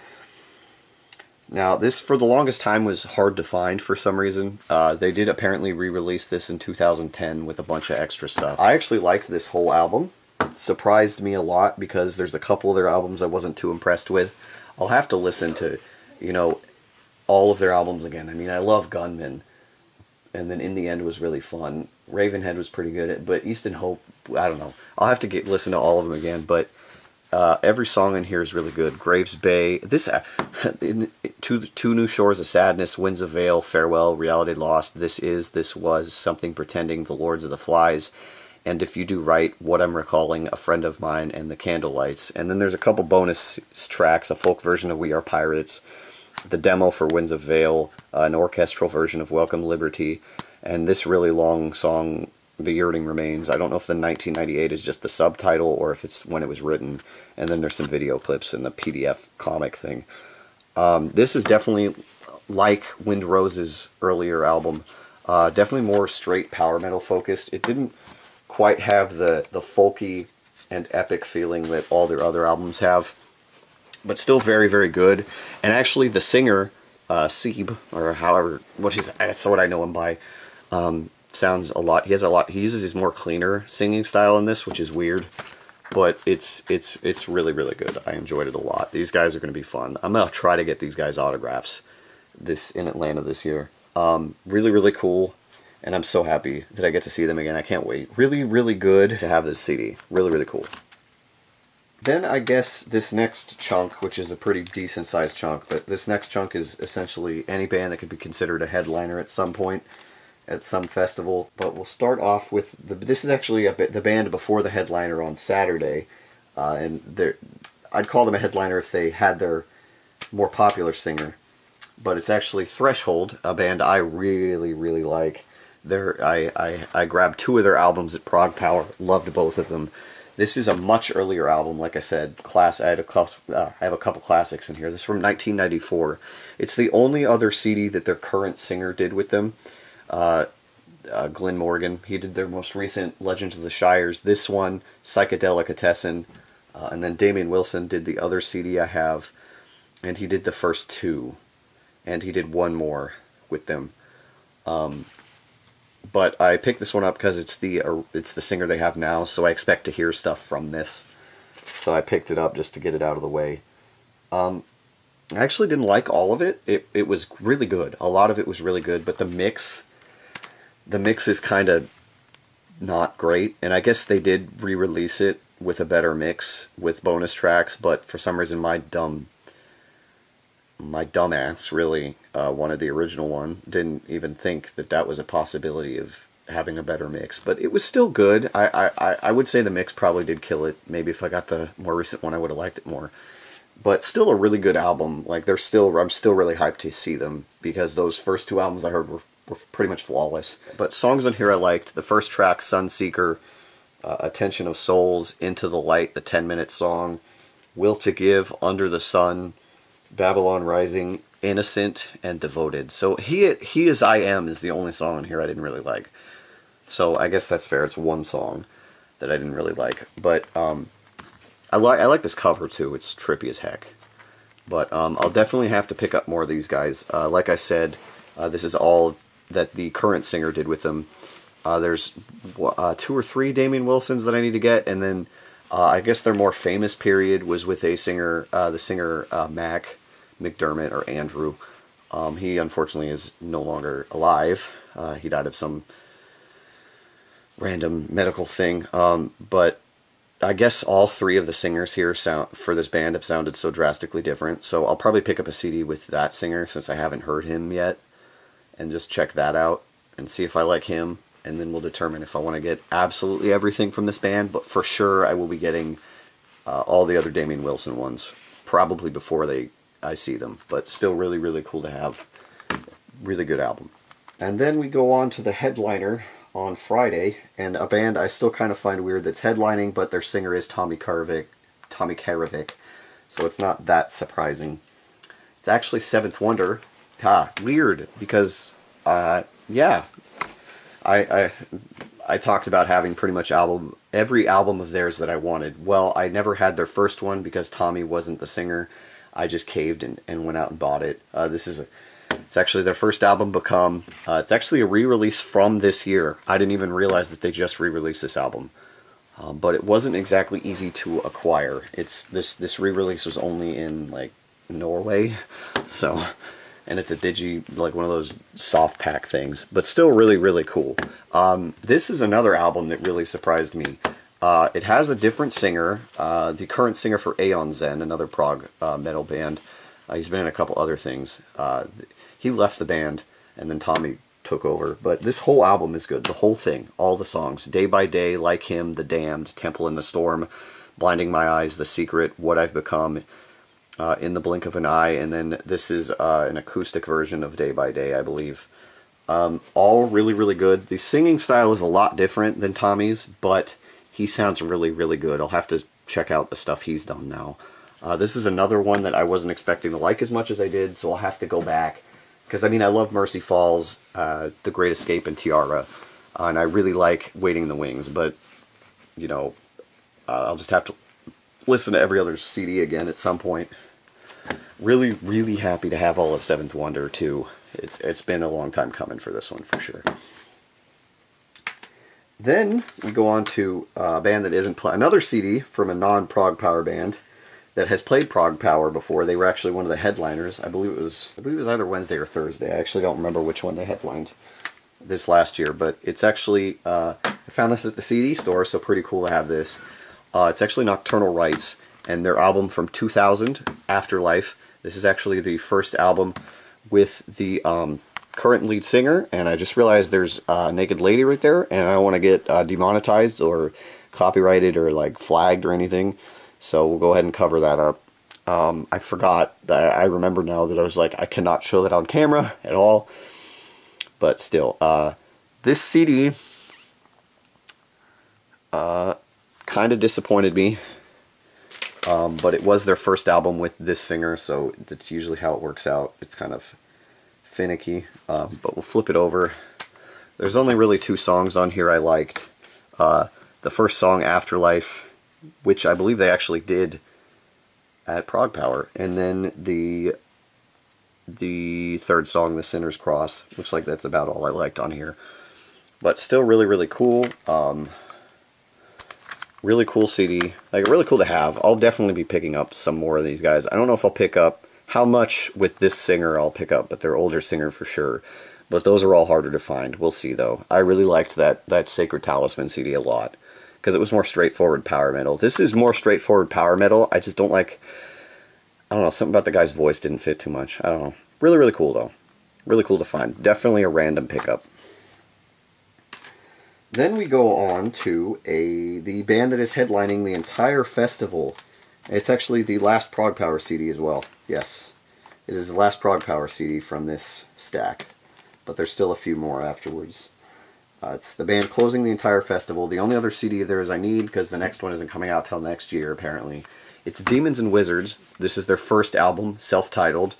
Now, this, for the longest time, was hard to find for some reason. They did apparently re-release this in 2010 with a bunch of extra stuff. I actually liked this whole album. It surprised me a lot, because there's a couple of their albums I wasn't too impressed with. I'll have to listen to, you know, all of their albums again. I mean, I love Gunman, and then In the End was really fun. Ravenhead was pretty good, but East and Hope, I don't know. I'll have to listen to all of them again, but every song in here is really good. Graves Bay, this, Two New Shores of Sadness, Winds of Veil, Farewell, Reality Lost, This Is, This Was, Something Pretending, The Lords of the Flies, and If You Do Right, What I'm Recalling, A Friend of Mine, and The Candlelights. And then there's a couple bonus tracks, a folk version of We Are Pirates, the demo for Winds of Veil, an orchestral version of Welcome Liberty, and this really long song The Yearning Remains. I don't know if the 1998 is just the subtitle or if it's when it was written. And then there's some video clips in the PDF comic thing. This is definitely like Wind Rose's earlier album. Definitely more straight power metal focused. It didn't quite have the folky and epic feeling that all their other albums have. But still very, very good. And actually the singer, Seb, or however, that's what I know him by, sounds a lot, he uses his more cleaner singing style in this, which is weird, but it's really, really good. I enjoyed it a lot. These guys are going to be fun. I'm going to try to get these guys autographs in Atlanta this year. Really, really cool, and I'm so happy that I get to see them again. I can't wait. Really, really good to have this CD. Really, really cool. Then I guess this next chunk, which is a pretty decent sized chunk, but this next chunk is essentially any band that could be considered a headliner at some point, at some festival. But we'll start off with, this is actually the band before the headliner on Saturday, and I'd call them a headliner if they had their more popular singer, but it's actually Threshold, a band I really, really like. I grabbed 2 of their albums at Prog Power, loved both of them. This is a much earlier album, like I said. I have a couple classics in here. This is from 1994. It's the only other CD that their current singer did with them. Glenn Morgan. He did their most recent Legends of the Shires. This one, Psychedelicatessen. And then Damian Wilson did the other CD I have. And he did the first 2. And he did one more with them. But I picked this one up because it's the singer they have now, so I expect to hear stuff from this. So I picked it up just to get it out of the way. I actually didn't like all of it. It was really good. A lot of it was really good, but the mix is kind of not great. And I guess they did re-release it with a better mix with bonus tracks, but for some reason my dumbass really wanted the original one. Didn't even think that was a possibility of having a better mix, but it was still good. I would say the mix probably did kill it. Maybe if I got the more recent one I would have liked it more, but still a really good album. Like I'm still really hyped to see them because those first 2 albums I heard were pretty much flawless. But songs on here I liked. The first track, Sunseeker, Attention of Souls, Into the Light, the 10-minute song, Will to Give, Under the Sun, Babylon Rising, Innocent, and Devoted. So He As I Am is the only song on here I didn't really like. So I guess that's fair. It's one song that I didn't really like. But I like this cover too. It's trippy as heck. But I'll definitely have to pick up more of these guys. Like I said, this is all that the current singer did with them. There's 2 or 3 Damian Wilsons that I need to get, and then I guess their more famous period was with a singer, the singer Mac McDermott, or Andrew. He unfortunately is no longer alive. He died of some random medical thing. But I guess all 3 of the singers here for this band have sounded so drastically different. So I'll probably pick up a CD with that singer since I haven't heard him yet, and just check that out and see if I like him. And then we'll determine if I want to get absolutely everything from this band. But for sure I will be getting all the other Damian Wilson ones, probably before I see them. But still really, really cool to have. Really good album. And then we go on to the headliner on Friday, and a band I still kind of find weird that's headlining, but their singer is Tommy Karavik, so it's not that surprising. It's actually Seventh Wonder. Weird, because, yeah, I talked about having pretty much every album of theirs that I wanted. Well, I never had their first one because Tommy wasn't the singer. I just caved and went out and bought it. It's actually their first album, Become. It's actually a re-release from this year. I didn't even realize that they just re-released this album. But it wasn't exactly easy to acquire. This re-release was only in, like, Norway. So, and it's a like one of those soft pack things. But still really, really cool. This is another album that really surprised me. It has a different singer. The current singer for Aeon Zen, another prog metal band. He's been in a couple other things. He left the band, and then Tommy took over. But this whole album is good. The whole thing. All the songs. Day by Day, Like Him, The Damned, Temple in the Storm, Blinding My Eyes, The Secret, What I've Become, In the Blink of an Eye. And then this is an acoustic version of Day by Day, I believe. All really, really good. The singing style is a lot different than Tommy's, but he sounds really, really good. I'll have to check out the stuff he's done now. This is another one that I wasn't expecting to like as much as I did, so I'll have to go back. Because, I mean, I love Mercy Falls, The Great Escape, and Tiara. And I really like Waiting in the Wings, but, you know, I'll just have to listen to every other CD again at some point. Really, really happy to have all of Seventh Wonder, too. It's been a long time coming for this one, for sure. Then we go on to a band that isn't another CD from a non-prog power band that has played prog power before. They were actually one of the headliners. I believe it was either Wednesday or Thursday. I actually don't remember which one they headlined this last year, but it's actually I found this at the CD store, so pretty cool to have this. It's actually Nocturnal Rites and their album from 2000, Afterlife. This is actually the first album with the current lead singer, and I just realized there's a naked lady right there, and I don't want to get demonetized or copyrighted or like flagged or anything, so we'll go ahead and cover that up. I forgot that. I remember now that I was like, I cannot show that on camera at all, but still, this CD kind of disappointed me, but it was their first album with this singer, so that's usually how it works out. It's kind of finicky, but we'll flip it over. There's only really 2 songs on here I liked. The first song, Afterlife, which I believe they actually did at Prog Power, and then the third song, The Sinner's Cross. Looks like that's about all I liked on here, but still really, really cool. Really cool CD, like really cool to have. I'll definitely be picking up some more of these guys. I don't know if I'll pick up how much with this singer I'll pick up, but their older singer for sure. But those are all harder to find. We'll see though. I really liked that Sacred Talisman CD a lot because it was more straightforward power metal. This is more straightforward power metal. I just don't like, I don't know, something about the guy's voice didn't fit too much. I don't know. Really, really cool though. Really cool to find. Definitely a random pickup. Then we go on to the band that is headlining the entire festival. It's actually the last Prog Power CD as well. Yes, it is the last Prog Power CD from this stack, but there's still a few more afterwards. It's the band closing the entire festival. The only other CD of theirs I need, because the next one isn't coming out till next year apparently. It's Demons and Wizards. This is their first album, self-titled.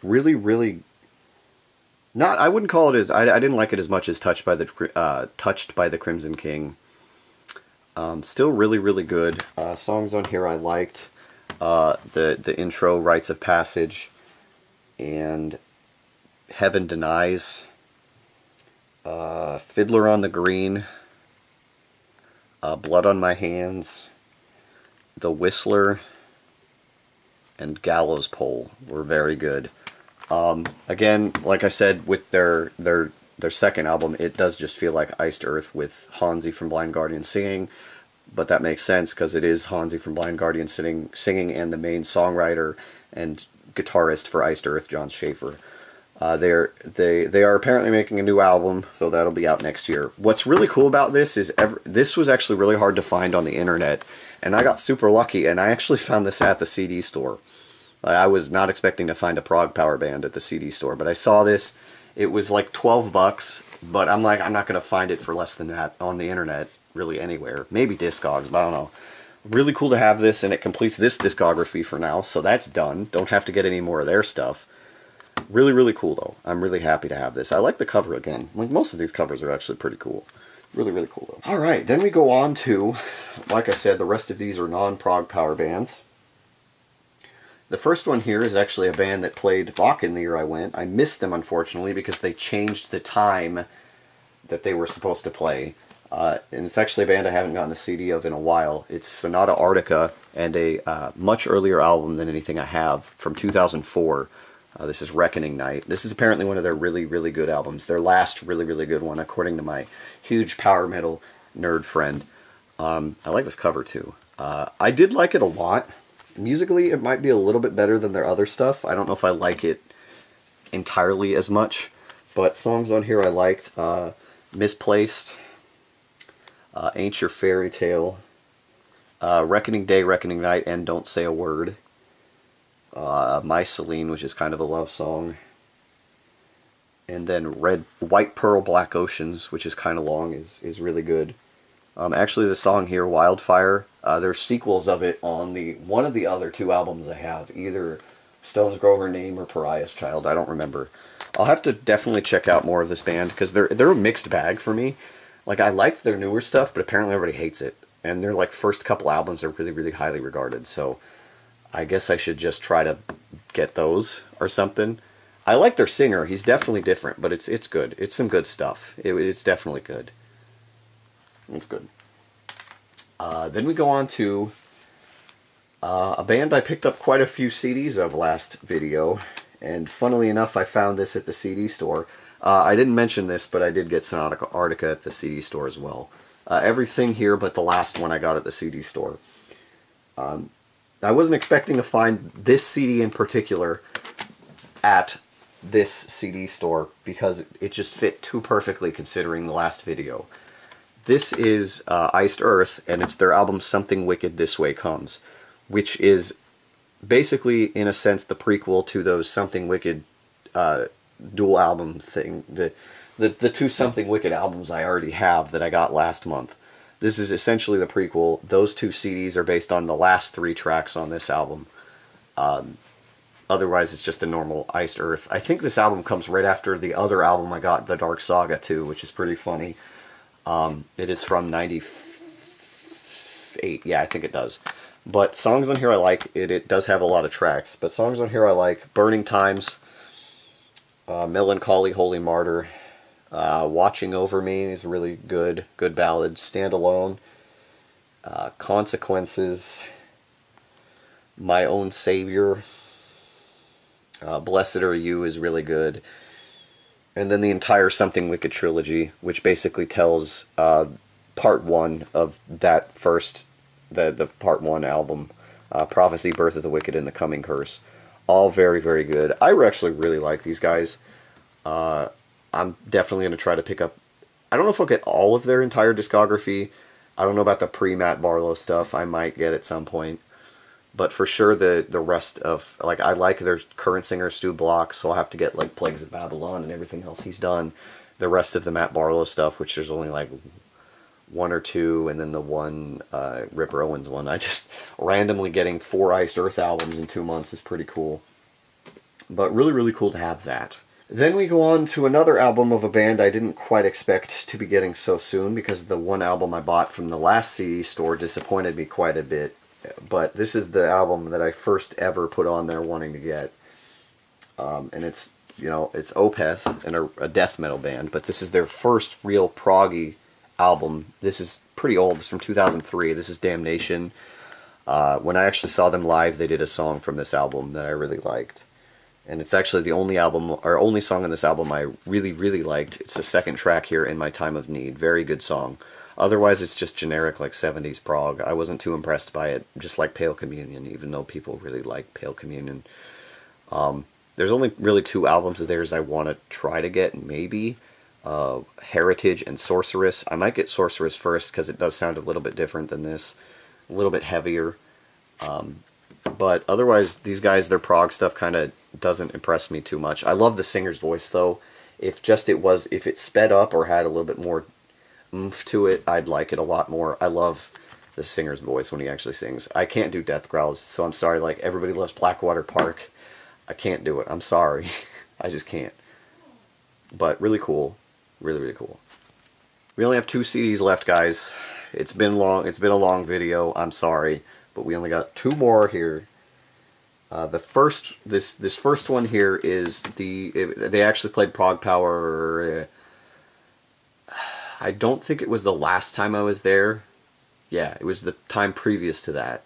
Really, really. I wouldn't call it as, I didn't like it as much as Touched by the Crimson King. Still really, really good. Songs on here I liked. The intro, Rites of Passage, and Heaven Denies. Fiddler on the Green. Blood on My Hands. The Whistler, and Gallows Pole were very good. Again, like I said, with their second album, it does just feel like Iced Earth with Hansi from Blind Guardian singing, but that makes sense because it is Hansi from Blind Guardian singing and the main songwriter and guitarist for Iced Earth, John Schaefer. They are apparently making a new album, so that'll be out next year. What's really cool about this is this was actually really hard to find on the internet, and I got super lucky, and I actually found this at the CD store. I was not expecting to find a prog power band at the CD store, but I saw this. It was like $12, but I'm like, I'm not going to find it for less than that on the internet, really anywhere. Maybe Discogs, but I don't know. Really cool to have this, and it completes this discography for now, so that's done. Don't have to get any more of their stuff. Really, really cool, though. I'm really happy to have this. I like the cover again. Like, most of these covers are actually pretty cool. Really, really cool, though. Alright, then we go on to, like I said, the rest of these are non-prog power bands. The first one here is actually a band that played Wacken the year I went. I missed them, unfortunately, because they changed the time that they were supposed to play. And it's actually a band I haven't gotten a CD of in a while. It's Sonata Arctica, and a much earlier album than anything I have, from 2004. This is Reckoning Night. This is apparently one of their really, really good albums. Their last really, really good one, according to my huge power metal nerd friend. I like this cover, too. I did like it a lot. Musically, it might be a little bit better than their other stuff. I don't know if I like it entirely as much, but songs on here I liked. Misplaced, Ain't Your Fairy Tale, Reckoning Day, Reckoning Night, and Don't Say a Word. My Celine, which is kind of a love song. And then White Pearl Black Oceans, which is kind of long, is really good. Actually, the song here, Wildfire, there's sequels of it on one of the other two albums I have, either Stones Grow Her Name or Pariah's Child. I don't remember. I'll have to definitely check out more of this band, because they're a mixed bag for me. Like, I like their newer stuff, but apparently everybody hates it. And their like first couple albums are really, really highly regarded, so I guess I should just try to get those or something. I like their singer. He's definitely different, but it's good. It's some good stuff. It's definitely good. It's good. Then we go on to a band I picked up quite a few CDs of last video, and funnily enough, I found this at the CD store. I didn't mention this, but I did get Sonatica Arctica at the CD store as well. Everything here but the last one I got at the CD store. I wasn't expecting to find this CD in particular at this CD store because it just fit too perfectly considering the last video. This is Iced Earth, and it's their album Something Wicked This Way Comes, which is basically, in a sense, the prequel to those Something Wicked dual album thing. The two Something Wicked albums I already have that I got last month. This is essentially the prequel. Those two CDs are based on the last 3 tracks on this album. Otherwise, it's just a normal Iced Earth. I think this album comes right after the other album I got, The Dark Saga 2, which is pretty funny. It is from 98. Yeah, I think it does. But songs on here I like. It does have a lot of tracks. But songs on here I like. Burning Times, Melancholy, Holy Martyr, Watching Over Me is really good. Good ballad. Stand Alone, Consequences, My Own Savior, Blessed Are You is really good. And then the entire Something Wicked trilogy, which basically tells part 1 of that first, the part 1 album, Prophecy, Birth of the Wicked, and The Coming Curse. All very, very good. I actually really like these guys. I'm definitely going to try to pick up, I don't know if I'll get all of their entire discography. I don't know about the pre-Matt Barlow stuff. I might get at some point. But for sure, the rest of, like, I like their current singer, Stu Block, so I'll have to get, like, Plagues of Babylon and everything else he's done. The rest of the Matt Barlow stuff, which there's only, like, 1 or 2, and then the one Rip Owens one. I just, randomly getting 4 Iced Earth albums in 2 months is pretty cool. But really, really cool to have that. Then we go on to another album of a band I didn't quite expect to be getting so soon, because the one album I bought from the last CD store disappointed me quite a bit. But this is the album that I first ever put on there wanting to get. And it's, you know, it's Opeth, and a death metal band, but this is their first real proggy album. This is pretty old. It's from 2003. This is Damnation. When I actually saw them live, they did a song from this album that I really liked. And it's actually the only album, or only song on this album I really, really liked. It's the second track here, In My Time of Need. Very good song. Otherwise, it's just generic, like 70s prog. I wasn't too impressed by it, just like Pale Communion, even though people really like Pale Communion. There's only really 2 albums of theirs I want to try to get, maybe. Heritage and Sorceress. I might get Sorceress first, because it does sound a little bit different than this. A little bit heavier. But otherwise, these guys, their prog stuff kind of doesn't impress me too much. I love the singer's voice, though. If it sped up or had a little bit more oomph to it, I'd like it a lot more. I love the singer's voice when he actually sings. I can't do death growls, so I'm sorry. Like, everybody loves Blackwater Park. I can't do it. I'm sorry. I just can't. But really cool. Really, really cool. We only have 2 CDs left, guys. It's been long. It's been a long video. I'm sorry, but we only got 2 more here. This first one here is they actually played Prog Power. I don't think it was the last time I was there. Yeah, it was the time previous to that.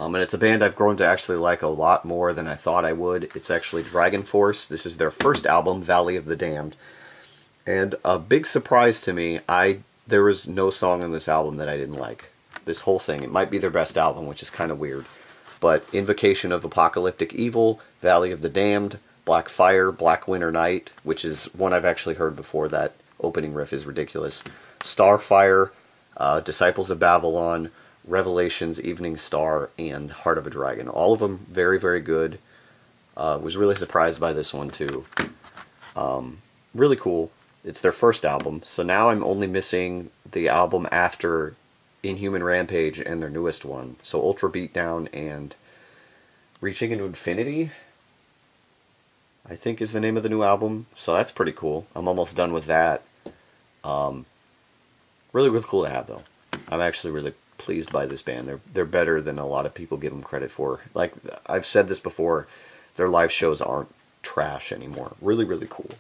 And it's a band I've grown to actually like a lot more than I thought I would. It's actually Dragon Force. This is their first album, Valley of the Damned. And a big surprise to me, there was no song on this album that I didn't like. This whole thing. It might be their best album, which is kind of weird. But Invocation of Apocalyptic Evil, Valley of the Damned, Black Fire, Black Winter Night, which is one I've actually heard before. That opening riff is ridiculous. Starfire, Disciples of Babylon, Revelations, Evening Star, and Heart of a Dragon. All of them very, very good. Was really surprised by this one, too. really cool. It's their first album, so now I'm only missing the album after Inhuman Rampage and their newest one. So Ultra Beatdown and Reaching into Infinity, I think, is the name of the new album. So that's pretty cool. I'm almost done with that. Really, really cool to have, though. I'm actually really pleased by this band. They're better than a lot of people give them credit for. Like, I've said this before, their live shows aren't trash anymore. Really, really cool.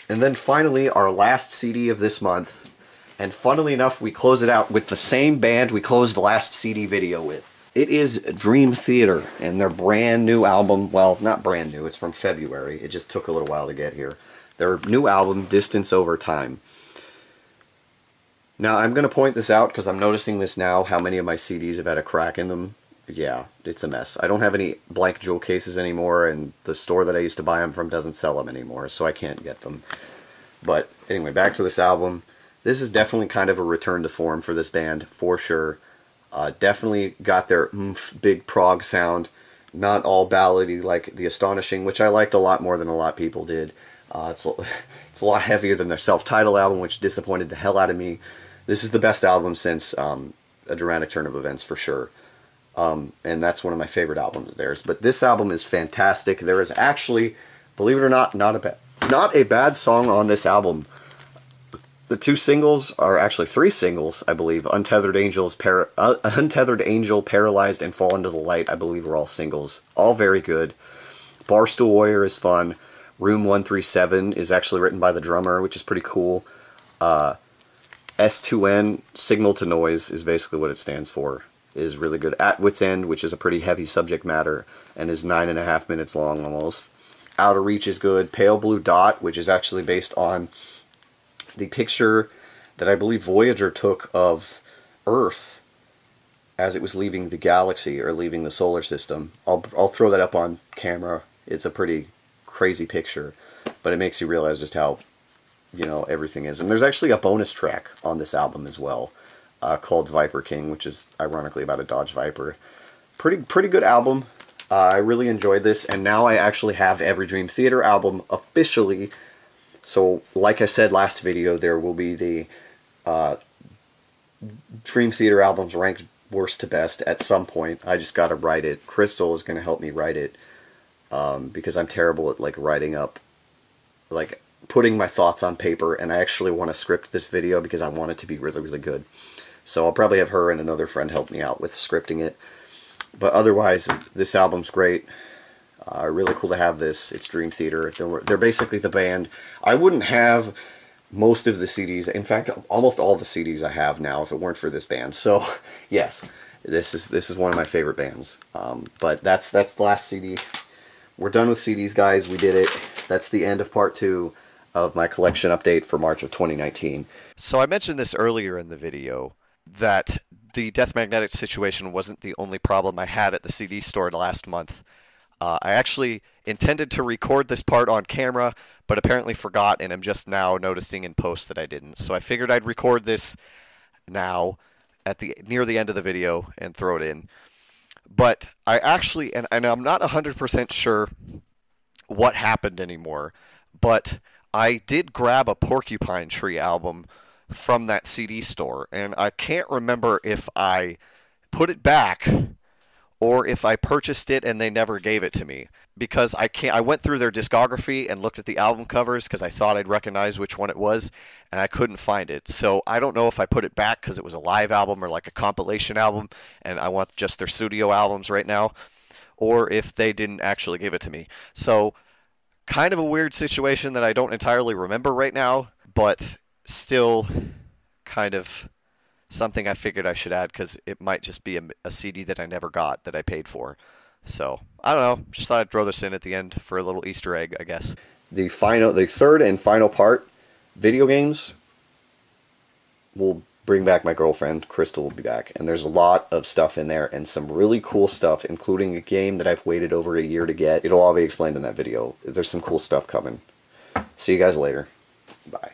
And then finally, our last CD of this month. And funnily enough, we close it out with the same band we closed the last CD video with. It is Dream Theater and their brand new album. Well, not brand new, it's from February. It just took a little while to get here. Their new album, Distance Over Time. Now, I'm going to point this out because I'm noticing this now, how many of my CDs have had a crack in them. Yeah, it's a mess. I don't have any blank jewel cases anymore, and the store that I used to buy them from doesn't sell them anymore, so I can't get them. But anyway, back to this album. This is definitely kind of a return to form for this band, for sure. Definitely got their big prog sound, not all ballady like The Astonishing, which I liked a lot more than a lot of people did. It's a lot heavier than their self-titled album, which disappointed the hell out of me. This is the best album since A Dramatic Turn of Events, for sure. And that's one of my favorite albums of theirs. But this album is fantastic. There is actually, believe it or not, not a bad song on this album. The two singles are actually three singles, I believe. Untethered Angel, Paralyzed, and Fall Into the Light, I believe, are all singles. All very good. Barstool Warrior is fun. Room 137 is actually written by the drummer, which is pretty cool. S2N, Signal to Noise, is basically what it stands for. Is really good. At Wit's End, which is a pretty heavy subject matter, and is 9.5 minutes long almost. Out of Reach is good. Pale Blue Dot, which is actually based on the picture that I believe Voyager took of Earth as it was leaving the galaxy, or leaving the solar system. I'll throw that up on camera. It's a pretty crazy picture, but it makes you realize just how, you know, everything is. And there's actually a bonus track on this album as well, called Viper King, which is ironically about a Dodge Viper. Pretty good album. I really enjoyed this, and now I actually have every Dream Theater album officially. So, like I said last video, there will be the Dream Theater albums ranked worst to best at some point. I just gotta write it. Crystal is gonna help me write it, because I'm terrible at, like, writing up, like, putting my thoughts on paper, and I actually want to script this video because I want it to be really, really good. So I'll probably have her and another friend help me out with scripting it. But otherwise, this album's great. Really cool to have this. It's Dream Theater. They're basically the band. I wouldn't have most of the CDs. In fact, almost all the CDs I have now if it weren't for this band. So, yes, this is one of my favorite bands. But that's the last CD. We're done with CDs, guys. We did it. That's the end of part 2 of my collection update for March of 2019. So I mentioned this earlier in the video, that the Death Magnetic situation wasn't the only problem I had at the CD store last month. I actually intended to record this part on camera, but apparently forgot, and I'm just now noticing in post that I didn't. So I figured I'd record this now at near the end of the video and throw it in. But I actually, and I'm not 100% sure what happened anymore, but I did grab a Porcupine Tree album from that CD store, and I can't remember if I put it back or if I purchased it and they never gave it to me, because I went through their discography and looked at the album covers because I thought I'd recognize which one it was, and I couldn't find it. So I don't know if I put it back because it was a live album or like a compilation album and I want just their studio albums right now, or if they didn't actually give it to me. So kind of a weird situation that I don't entirely remember right now, but still kind of something I figured I should add because it might just be a CD that I never got that I paid for. So, I don't know. Just thought I'd throw this in at the end for a little Easter egg, I guess. The third and final part, video games, will bring back my girlfriend. Crystal will be back. And there's a lot of stuff in there and some really cool stuff, including a game that I've waited over a year to get. It'll all be explained in that video. There's some cool stuff coming. See you guys later. Bye.